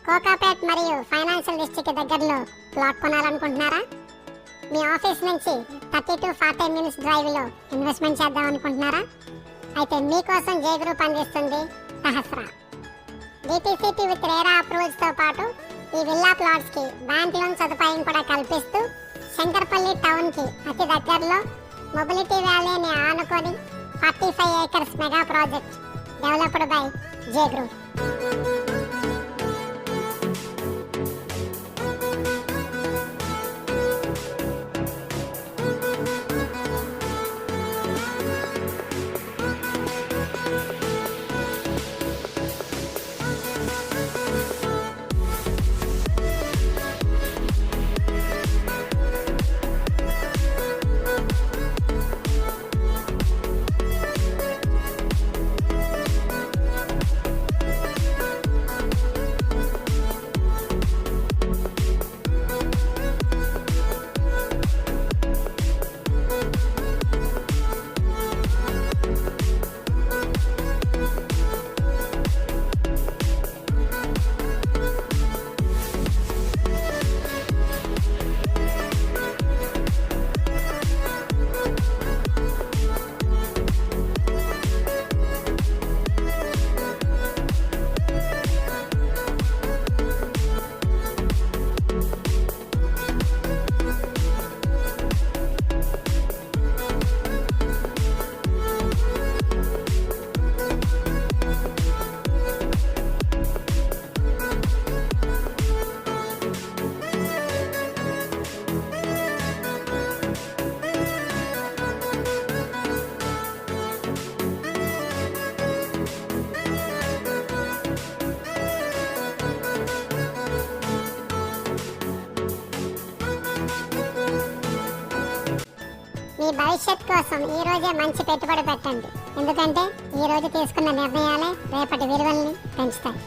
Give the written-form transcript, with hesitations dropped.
కోకాపేట్ మరియు financial district దగ్గరలో plot కొనాలనుకుంటున్నారా? మీ office నుంచి 30 to 40 మినిట్స్ డ్రైవ్లో ఇన్వెస్ట్మెంట్ చేద్దాం అనుకుంటున్నారా? అయితే మీకోసం జే గ్రూప్ అందిస్తుంది సహస్ర డిటిసిపి విత్ రేరా అప్రూవల్స్తో పాటు ఈ విల్లా ప్లాట్స్కి బ్యాంక్ లోన్ సదుపాయం కూడా కల్పిస్తూ శంకర్పల్లి టౌన్కి అతి దగ్గరలో మొబిలిటీ వ్యాలీని ఆనుకొని 45 acres mega project developed by J group. మీ భవిష్యత్ కోసం ఈ రోజే మంచి పెట్టుబడి పెట్టండి. ఎందుకంటే ఈ రోజు తీసుకున్న నిర్ణయాలే రేపటి విలువల్ని పెంచుతాయి.